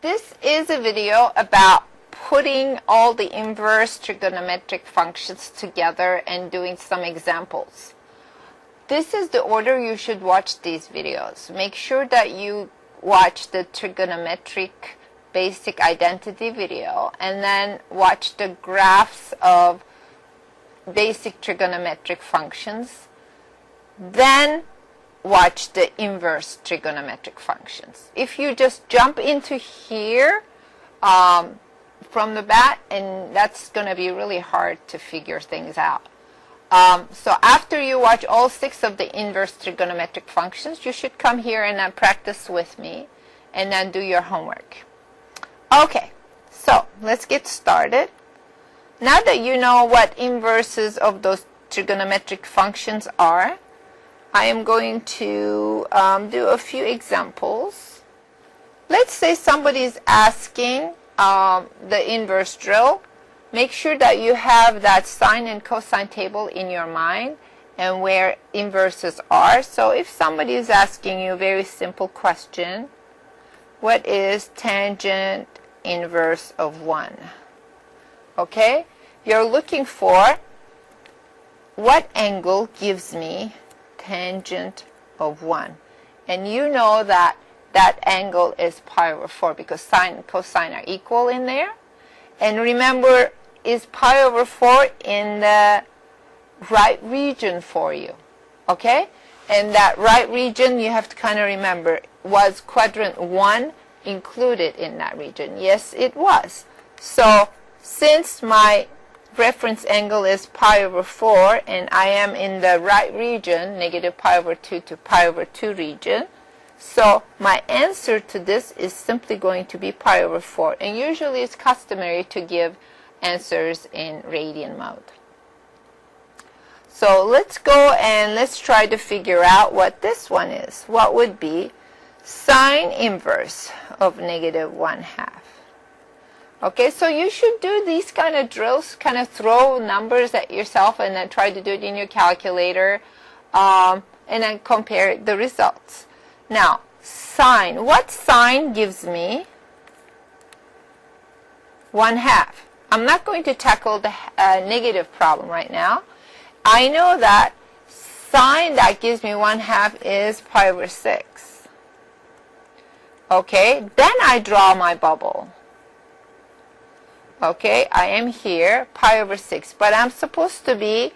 This is a video about putting all the inverse trigonometric functions together and doing some examples. This is the order you should watch these videos. Make sure that you watch the trigonometric basic identity video and then watch the graphs of basic trigonometric functions. Then watch the inverse trigonometric functions. If you just jump into here from the bat, and that's going to be really hard to figure things out. So after you watch all 6 of the inverse trigonometric functions, you should come here and then practice with me and then do your homework. Okay, so let's get started. Now that you know what inverses of those trigonometric functions are, I am going to do a few examples. Let's say somebody is asking the inverse drill. Make sure that you have that sine and cosine table in your mind and where inverses are. So if somebody is asking you a very simple question, what is tangent inverse of 1? Okay, you're looking for what angle gives me tangent of 1, and you know that that angle is pi over 4 because sine and cosine are equal in there. And remember, is pi over 4 in the right region for you? Okay, and that right region, you have to kind of remember, was quadrant 1 included in that region? Yes, it was. So since my reference angle is pi over 4 and I am in the right region, negative pi over 2 to pi over 2 region, so my answer to this is simply going to be pi over 4. And usually it's customary to give answers in radian mode. So let's go and let's try to figure out what this one is. What would be sine inverse of negative 1/2? Okay, so you should do these kind of drills, kind of throw numbers at yourself and then try to do it in your calculator and then compare the results. Now, sine. What sine gives me 1/2? I'm not going to tackle the negative problem right now. I know that sine that gives me 1/2 is pi over 6. Okay, then I draw my bubble. Okay, I am here, pi over 6, but I'm supposed to be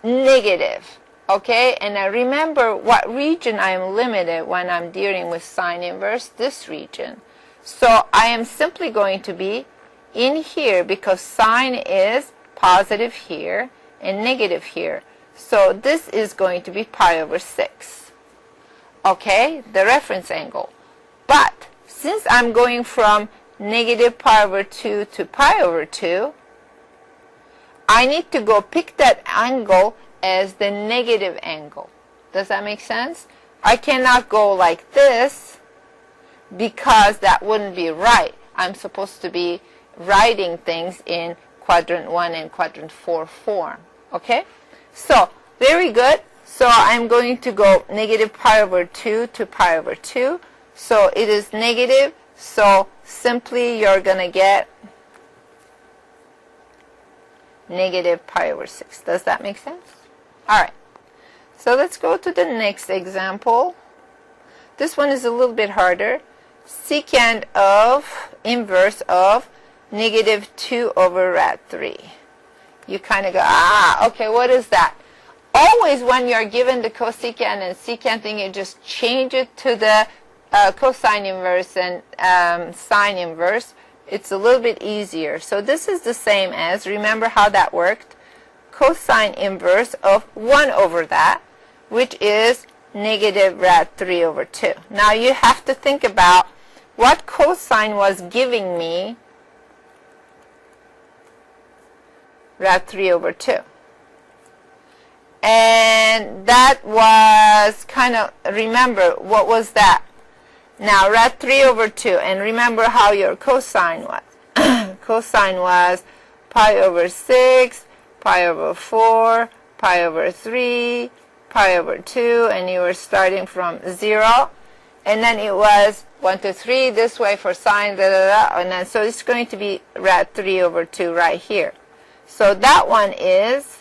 negative. Okay, and I remember what region I am limited when I'm dealing with sine inverse, this region. So I am simply going to be in here because sine is positive here and negative here. So this is going to be pi over 6. Okay, the reference angle. But since I'm going from negative pi over 2 to pi over 2, I need to go pick that angle as the negative angle. Does that make sense? I cannot go like this because that wouldn't be right. I'm supposed to be writing things in quadrant 1 and quadrant 4 form. Okay? So, very good. So I'm going to go negative pi over 2 to pi over 2. So it is negative. So simply you're going to get negative pi over 6. Does that make sense? All right. So let's go to the next example. This one is a little bit harder. Secant inverse of negative 2 over rad 3. You kind of go, okay, what is that? Always when you're given the cosecant and secant thing, you just change it to the cosine inverse and sine inverse. It's a little bit easier. So this is the same as, remember how that worked? Cosine inverse of 1 over that, which is negative rad 3 over 2. Now you have to think about what cosine was giving me rad 3 over 2. And that was kind of, remember, what was that? Now, rad 3 over 2, and remember how your cosine was. Cosine was pi over 6, pi over 4, pi over 3, pi over 2, and you were starting from 0. and then it was 1, 2, 3 this way for sine, and then so it's going to be rad 3 over 2 right here. So that one is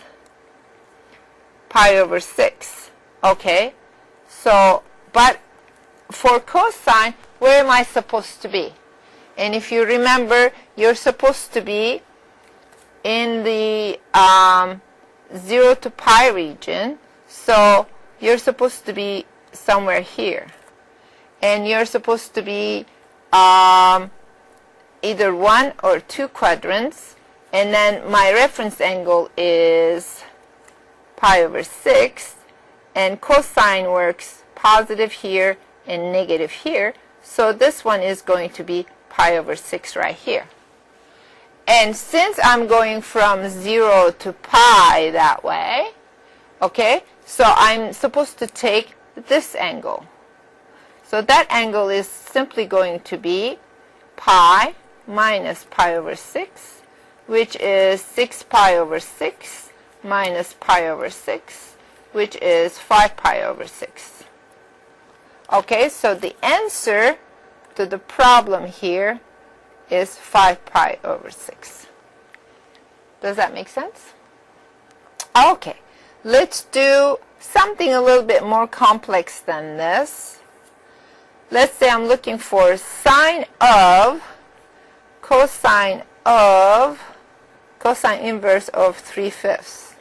pi over 6. Okay, so but for cosine, where am I supposed to be? And if you remember, you're supposed to be in the 0 to pi region, so you're supposed to be somewhere here. And you're supposed to be either 1 or 2 quadrants, and then my reference angle is pi over 6, and cosine works positive here and negative here, so this one is going to be pi over 6 right here. And since I'm going from 0 to pi that way, okay, so I'm supposed to take this angle. So that angle is simply going to be pi minus pi over 6, which is 6 pi over 6 minus pi over 6, which is 5 pi over 6. Okay, so the answer to the problem here is 5 pi over 6. Does that make sense? Okay, let's do something a little bit more complex than this. Let's say I'm looking for sine of cosine inverse of 3/5.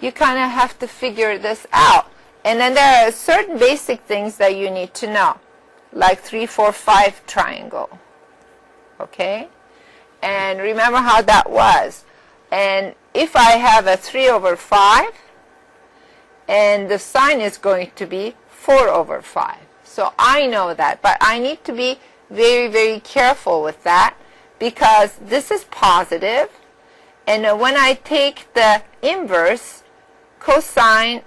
You kind of have to figure this out. And then there are certain basic things that you need to know, like 3, 4, 5 triangle. Okay? And remember how that was. And if I have a 3 over 5, and the sine is going to be 4 over 5. So I know that, but I need to be very, very careful with that, because this is positive, and when I take the inverse, cosine,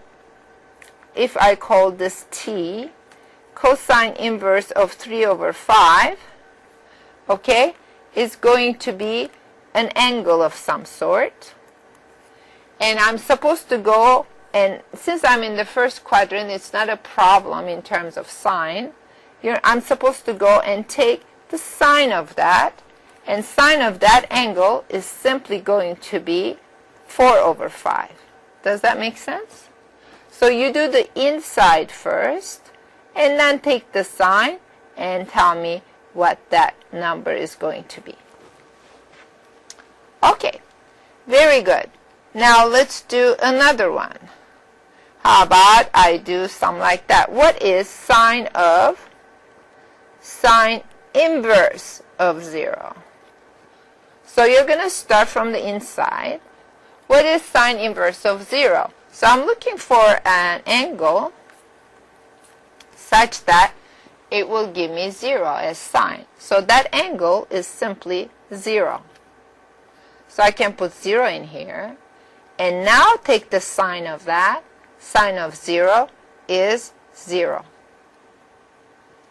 if I call this t, cosine inverse of 3 over 5, okay, is going to be an angle of some sort. And I'm supposed to go, and since I'm in the first quadrant, it's not a problem in terms of sine. I'm supposed to go and take the sine of that, and sine of that angle is simply going to be 4 over 5. Does that make sense? So you do the inside first, and then take the sine and tell me what that number is going to be. Okay, very good. Now let's do another one. How about I do something like that? What is sine inverse of 0? So you're going to start from the inside. What is sine inverse of 0? So I'm looking for an angle such that it will give me 0 as sine. So that angle is simply 0. So I can put 0 in here. And now take the sine of that. Sine of 0 is 0.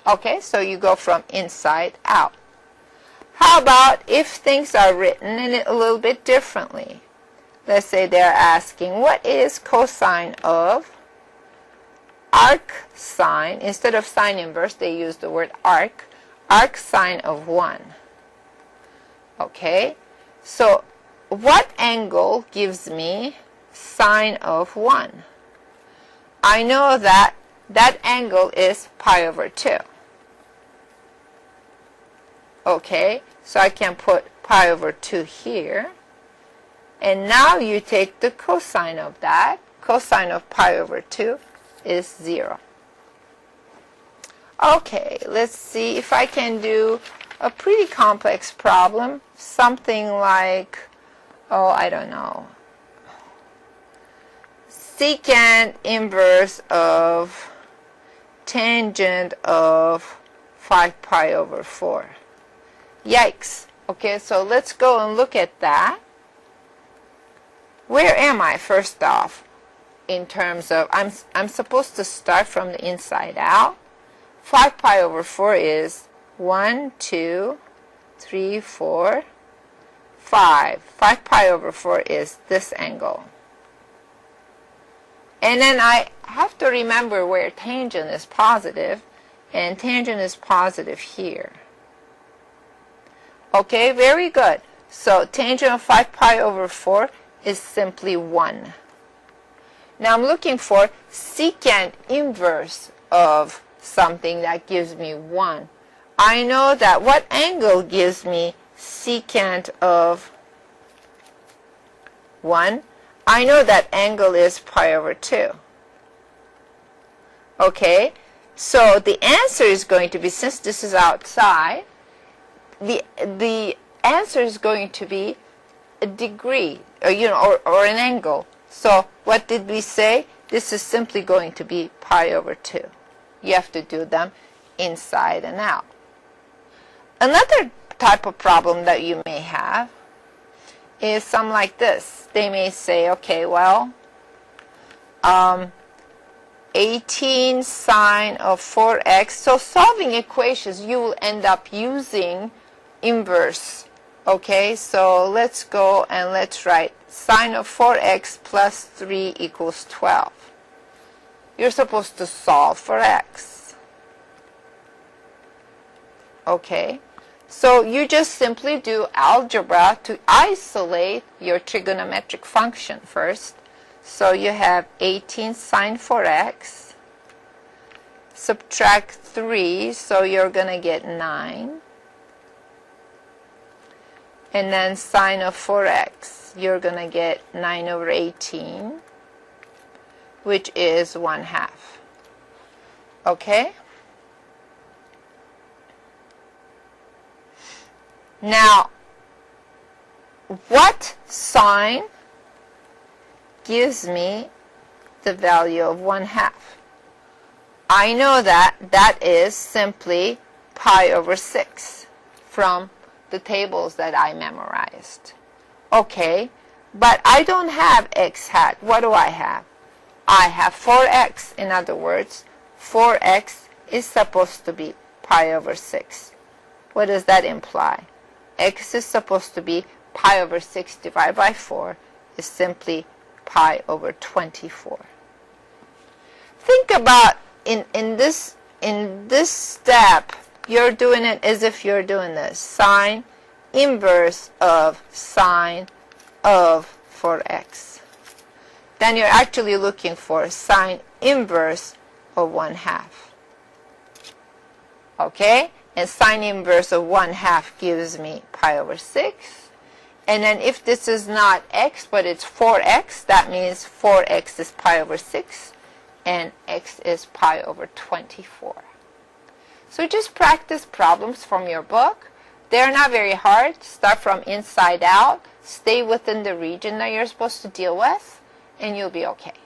Okay, so you go from inside out. How about if things are written in a little bit differently? Let's say they're asking, what is cosine of arc sine? Instead of sine inverse, they use the word arc. Arc sine of 1. Okay, so what angle gives me sine of 1? I know that that angle is pi over 2. Okay, so I can put pi over 2 here. And now you take the cosine of that. Cosine of pi over 2 is 0. Okay, let's see if I can do a pretty complex problem. Something like, oh, I don't know. Secant inverse of tangent of 5 pi over 4. Yikes. Okay, so let's go and look at that. Where am I, first off, in terms of, I'm supposed to start from the inside out. 5 pi over 4 is 1, 2, 3, 4, 5. 5 pi over 4 is this angle. And then I have to remember where tangent is positive, and tangent is positive here. Okay, very good. So tangent of 5 pi over 4 is simply 1. Now I'm looking for secant inverse of something that gives me 1. I know that what angle gives me secant of 1? I know that angle is pi over 2. Okay, so the answer is going to be, since this is outside, the answer is going to be a degree, or an angle. So what did we say? This is simply going to be pi over 2. You have to do them inside and out. Another type of problem that you may have is something like this. They may say, okay, well, 18 sine of 4x. So solving equations, you will end up using inverse. Okay, so let's go and let's write sine of 4x plus 3 equals 12. You're supposed to solve for x. Okay, so you just simply do algebra to isolate your trigonometric function first. So you have 18 sine 4x, subtract 3, so you're going to get 9. And then sine of 4x, you're going to get 9 over 18, which is 1/2. Okay? Now, what sine gives me the value of 1/2? I know that that is simply pi over 6 from the tables that I memorized. Okay, but I don't have x hat. What do I have? I have 4x. In other words, 4x is supposed to be pi over 6. What does that imply? X is supposed to be pi over 6 divided by 4 is simply pi over 24. Think about in this step, you're doing it as if you're doing this. Sine inverse of sine of 4x. Then you're actually looking for sine inverse of 1/2. Okay? And sine inverse of 1/2 gives me pi over 6. And then if this is not x, but it's 4x, that means 4x is pi over 6, and x is pi over 24. So just practice problems from your book. They're not very hard. Start from inside out. Stay within the region that you're supposed to deal with, and you'll be okay.